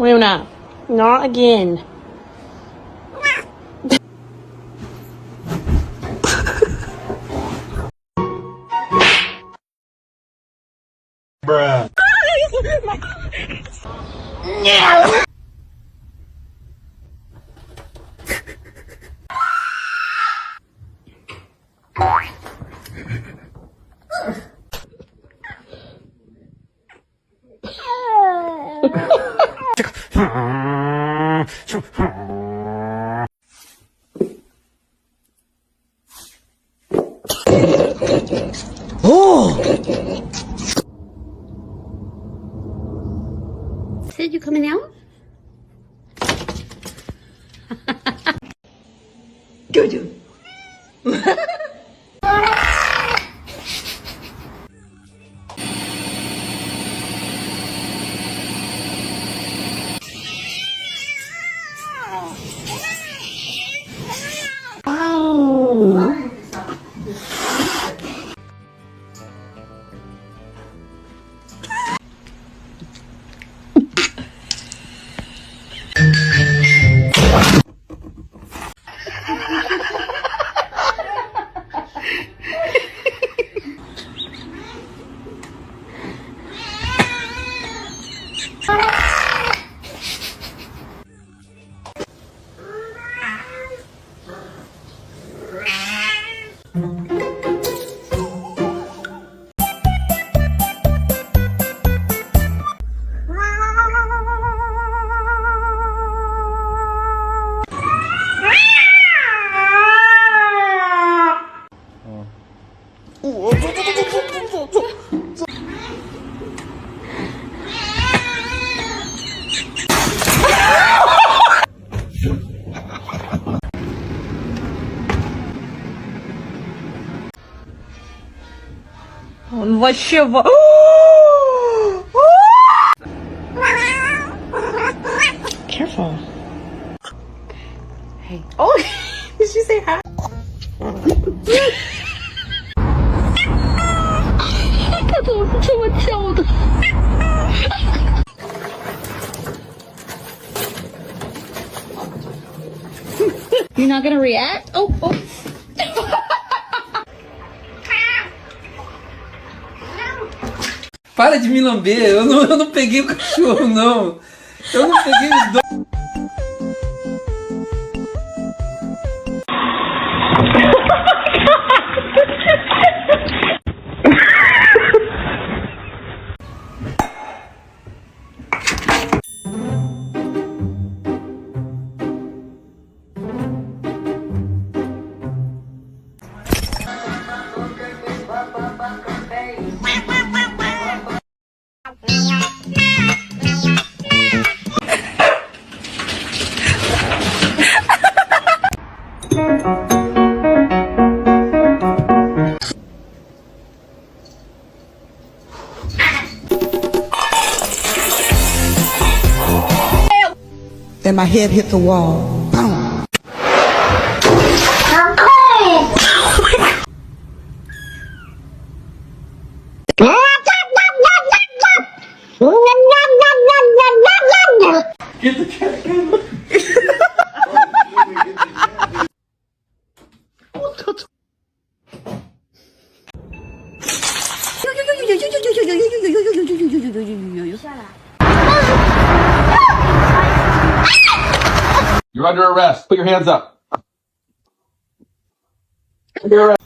Luna, not again. Bruh. No. Said you coming out? Jojo. Wow. Он вообще Careful. Hey. Oh, did she say hi? You're not gonna react? Oh. Para de me lamber, eu não peguei o cachorro, não. Eu não peguei os dois. Then my head hit the wall. Boom. Get the cat. You're under arrest. Put your hands up. Under arrest.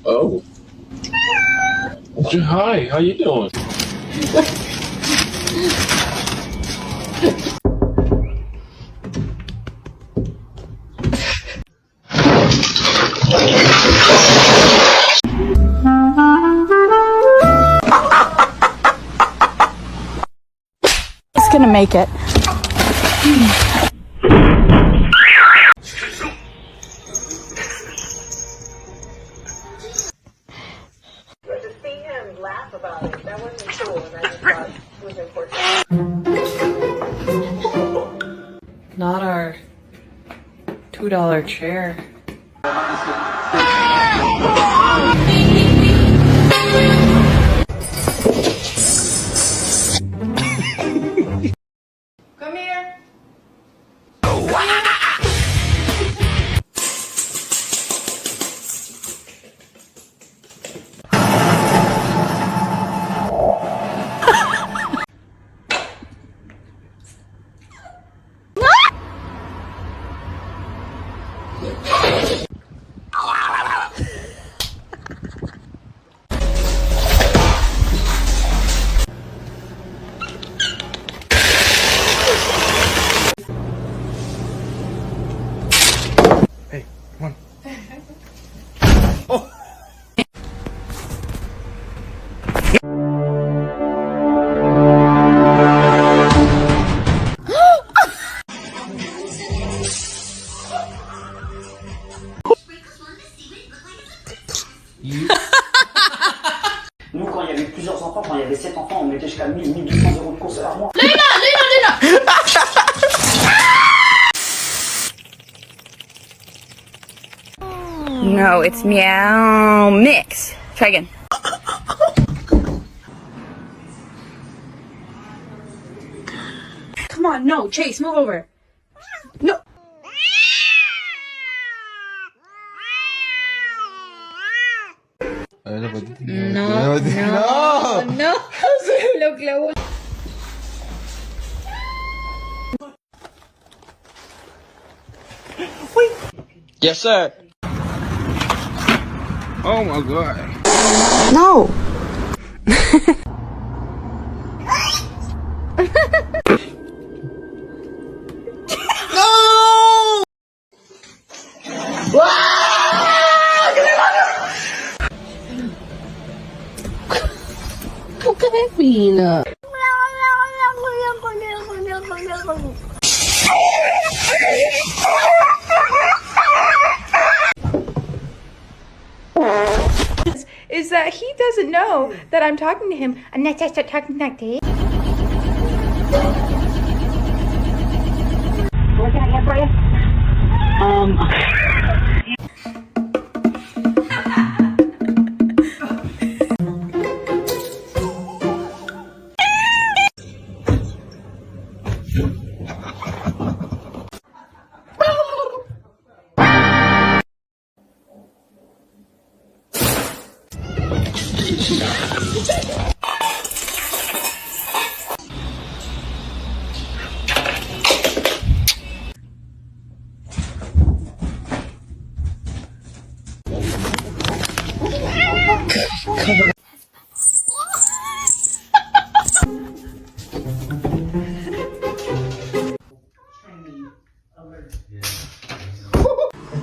Oh. Hi, how you doing? It's gonna make it. about it. That wasn't cool, and I just thought it was important. Not our $2 chair. Come here. Nous, quand il y avait plusieurs enfants, quand il y avait 7 enfants, on mettait jusqu'à 1200 euros de courses par mois. No, it's meow mix. Try again. Come on, no, Chase, move over. No. No, no, no. Look, look. Yes, sir. Oh my god. No. Is that he doesn't know that I'm talking to him. I'm not just talking like this. What can I get for you?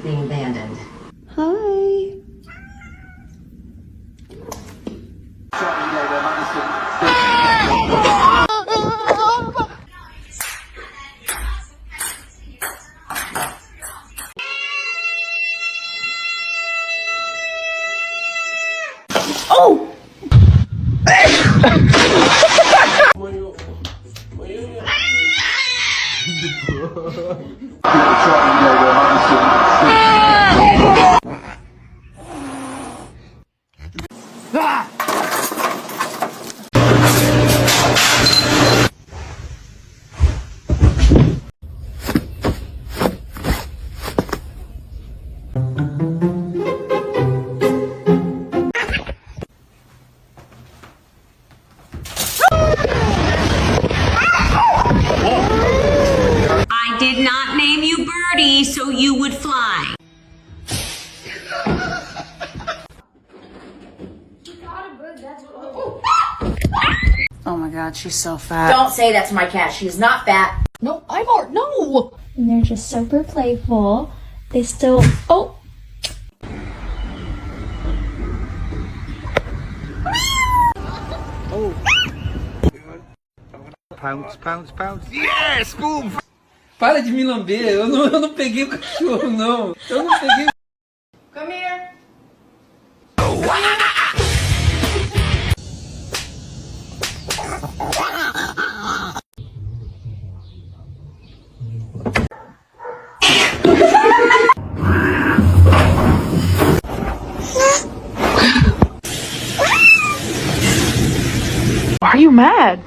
Being abandoned. Hi. I did not name you Birdie so you would fly. Oh my god, she's so fat. Don't say that to my cat. She's not fat. No, Ivor, no! And they're just super playful. They still. Oh! Pounce, pounce, pounce. Yes! Boom! Para de me lamber. Eu não peguei o cachorro, não. Eu não peguei. Come here. Are you mad?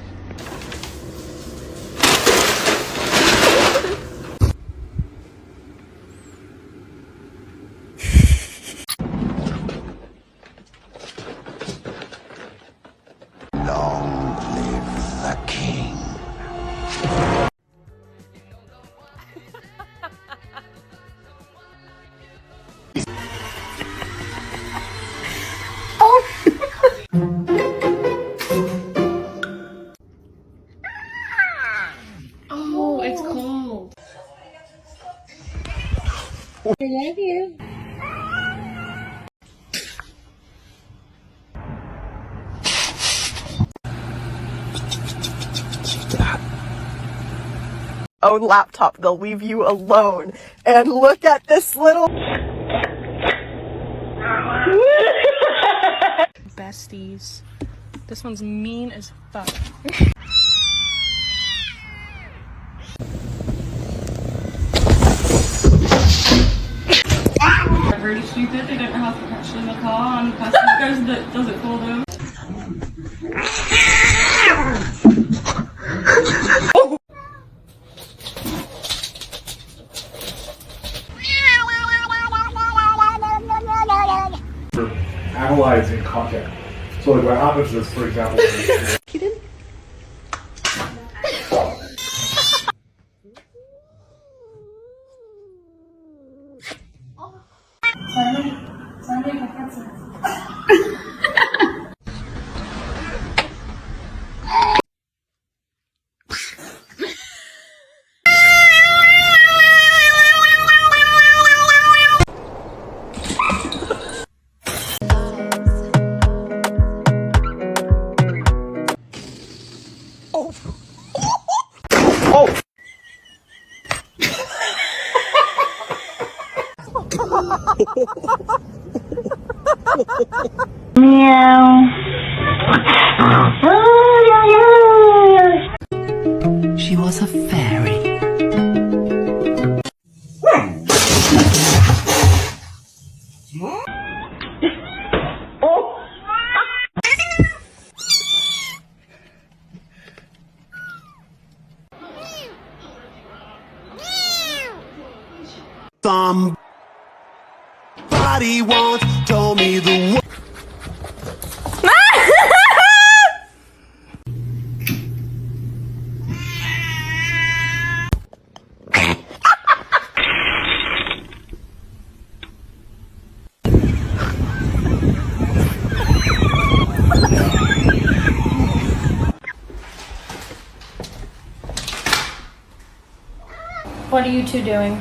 Oh, it's cold. I love you. Own laptop, they'll leave you alone. And look at this little Besties. This one's mean as fuck. They're very stupid. They don't know how to catch in the car, and the person that goes that does it for them. Analyzing content. So like what happens is, for example, She was a fairy. Somebody once told me the What are you two doing?